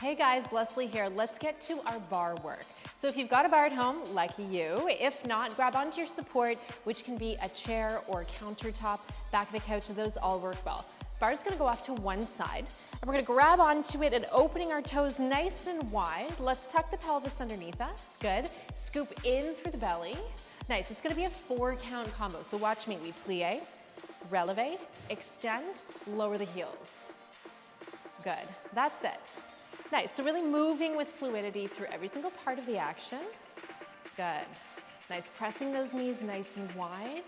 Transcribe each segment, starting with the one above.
Hey guys, Leslie here. Let's get to our bar work. So if you've got a bar at home, lucky you. If not, grab onto your support, which can be a chair or countertop, back of a couch, those all work well. Bar's gonna go off to one side, and we're gonna grab onto it and opening our toes nice and wide. Let's tuck the pelvis underneath us, good. Scoop in through the belly. Nice, it's gonna be a 4-count combo. So watch me, we plie, releve, extend, lower the heels. Good, that's it. Nice, so really moving with fluidity through every single part of the action. Good. Nice, pressing those knees nice and wide.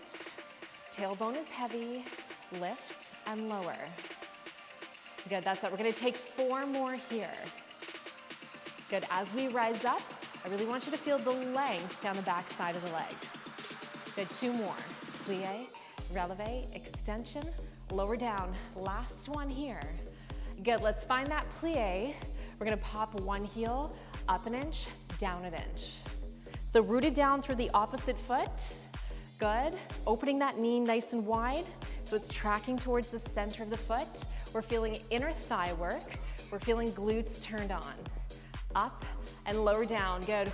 Tailbone is heavy. Lift and lower. Good, that's it. We're gonna take 4 more here. Good, as we rise up, I really want you to feel the length down the back side of the leg. Good, 2 more. Plie, releve, extension, lower down. Last one here. Good, let's find that plie. We're gonna pop one heel, up an inch, down an inch. So rooted down through the opposite foot. Good, opening that knee nice and wide, so it's tracking towards the center of the foot. We're feeling inner thigh work. We're feeling glutes turned on. Up and lower down, good.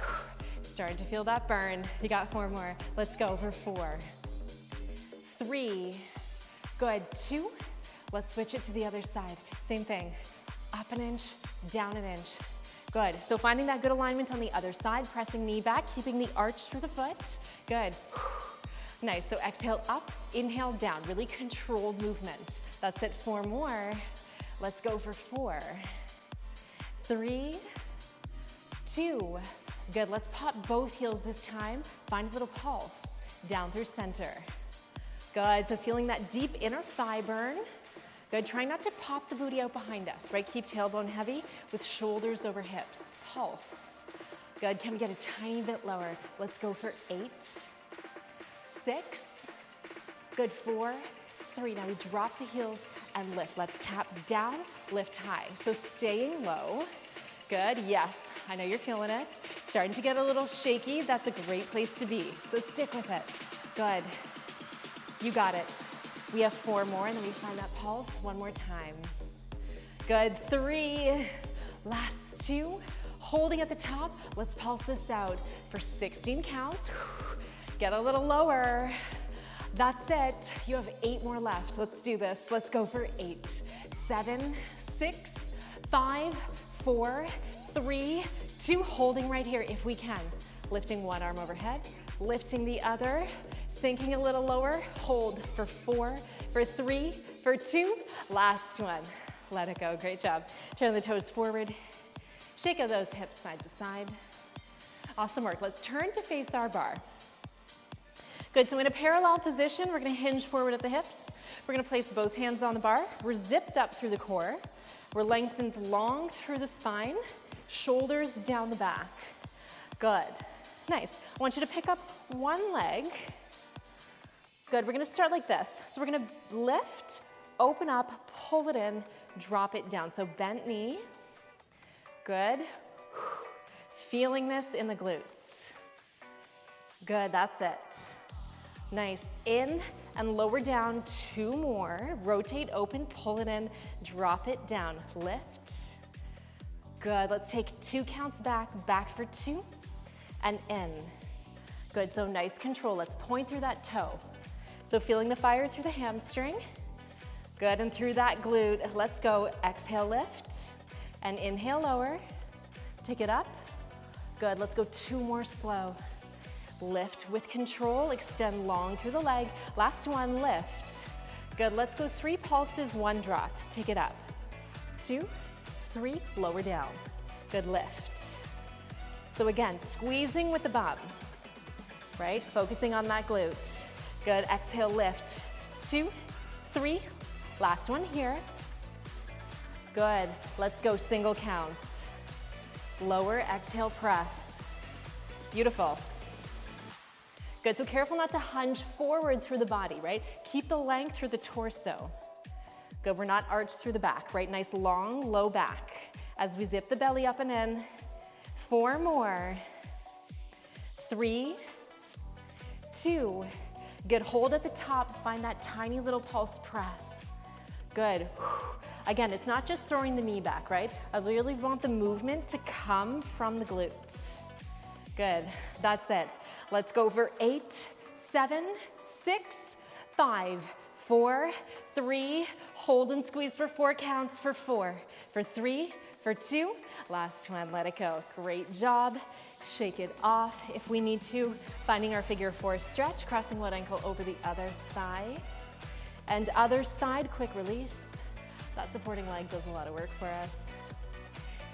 Starting to feel that burn. You got 4 more. Let's go for 4. 3, good, 2. Let's switch it to the other side. Same thing, up an inch, down an inch. Good, so finding that good alignment on the other side, pressing knee back, keeping the arch through the foot. Good, nice, so exhale up, inhale down, really controlled movement. That's it, 4 more. Let's go for 4. 3, 2, good, let's pop both heels this time. Find a little pulse, down through center. Good, so feeling that deep inner thigh burn. Good, try not to pop the booty out behind us, right? Keep tailbone heavy with shoulders over hips. Pulse. Good, can we get a tiny bit lower? Let's go for 8, 6, good, 4, 3. Now we drop the heels and lift. Let's tap down, lift high. So staying low. Good, yes, I know you're feeling it. Starting to get a little shaky. That's a great place to be, so stick with it. Good, you got it. We have 4 more, and then we find that pulse 1 more time. Good, 3, last 2. Holding at the top, let's pulse this out for 16 counts. Get a little lower. That's it. You have 8 more left. Let's do this. Let's go for 8, 7, 6, 5, 4, 3, 2. Holding right here if we can. Lifting one arm overhead, lifting the other. Sinking a little lower, hold for 4, for 3, for 2, last one. Let it go, great job. Turn the toes forward, shake out those hips side to side. Awesome work, let's turn to face our bar. Good, so in a parallel position, we're gonna hinge forward at the hips. We're gonna place both hands on the bar. We're zipped up through the core. We're lengthened long through the spine, shoulders down the back. Good, nice. I want you to pick up one leg. Good, we're gonna start like this. So we're gonna lift, open up, pull it in, drop it down. So bent knee, good. Feeling this in the glutes. Good, that's it. Nice, in and lower down, 2 more. Rotate, open, pull it in, drop it down, lift. Good, let's take 2 counts back, back for 2, and in. Good, so nice control. Let's point through that toe. So feeling the fire through the hamstring. Good, and through that glute. Let's go, exhale, lift, and inhale, lower. Take it up. Good, let's go 2 more slow. Lift with control, extend long through the leg. Last one, lift. Good, let's go 3 pulses, 1 drop. Take it up. 2, 3, lower down. Good, lift. So again, squeezing with the bum, right? Focusing on that glute. Good, exhale, lift. 2, 3, last one here. Good, let's go single counts. Lower, exhale, press. Beautiful. Good, so careful not to hunch forward through the body, right? Keep the length through the torso. Good, we're not arched through the back, right? Nice long, low back. As we zip the belly up and in. 4 more. 3, 2, good, hold at the top, find that tiny little pulse press. Good. Again, it's not just throwing the knee back, right? I really want the movement to come from the glutes. Good. That's it. Let's go for 8, 7, 6, 5, 4, 3, hold and squeeze for 4 counts, for 4, for 3, for 2, last one, let it go. Great job. Shake it off if we need to. Finding our figure 4 stretch, crossing one ankle over the other thigh. And other side, quick release. That supporting leg does a lot of work for us.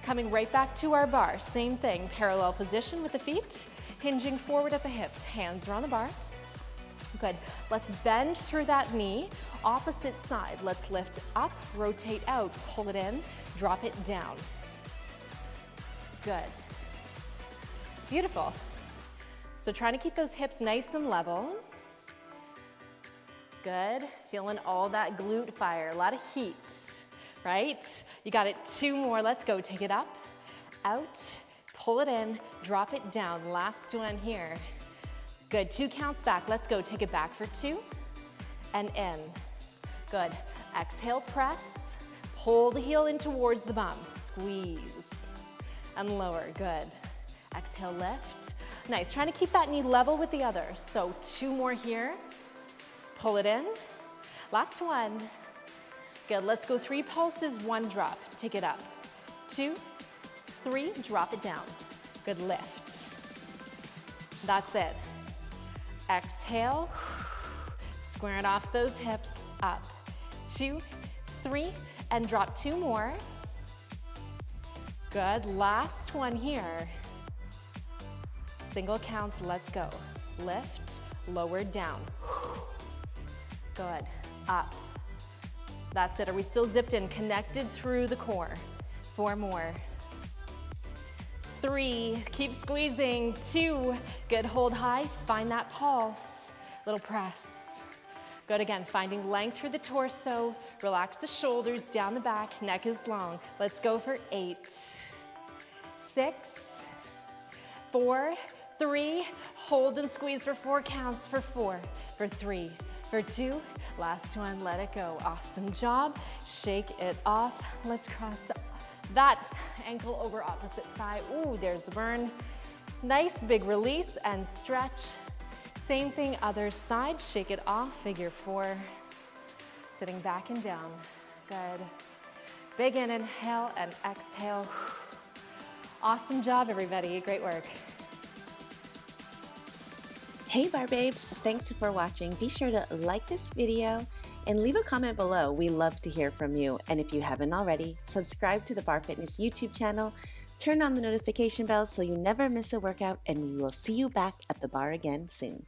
Coming right back to our bar, same thing, parallel position with the feet, hinging forward at the hips, hands are on the bar. Good, let's bend through that knee, opposite side, let's lift up, rotate out, pull it in, drop it down. Good, beautiful. So trying to keep those hips nice and level. Good, feeling all that glute fire, a lot of heat, right? You got it, 2 more, let's go, take it up, out, pull it in, drop it down, last one here. Good, 2 counts back, let's go, take it back for 2, and in. Good, exhale, press, pull the heel in towards the bum, squeeze, and lower, good. Exhale, lift, nice, trying to keep that knee level with the other, so 2 more here. Pull it in. Last one. Good, let's go 3 pulses, 1 drop. Take it up. 2, 3, drop it down. Good, lift. That's it. Exhale. Squaring off those hips, up. 2, 3, and drop 2 more. Good, last one here. Single counts, let's go. Lift, lower, down. Good, up. That's it, are we still zipped in? Connected through the core. 4 more. 3, keep squeezing. 2, good, hold high, find that pulse. Little press. Good, again, finding length through the torso. Relax the shoulders, down the back, neck is long. Let's go for 8, 6, 4, 3, hold and squeeze for 4 counts, for 4, for 3, for 2, last one, let it go. Awesome job. Shake it off. Let's cross that ankle over opposite thigh. Ooh, there's the burn. Nice big release and stretch. Same thing, other side. Shake it off, figure 4. Sitting back and down. Good. Big inhale and exhale. Awesome job, everybody. Great work. Hey Bar Babes, thanks for watching. Be sure to like this video and leave a comment below. We love to hear from you. And if you haven't already, subscribe to the Barre Fitness YouTube channel, turn on the notification bell so you never miss a workout, and we will see you back at the bar again soon.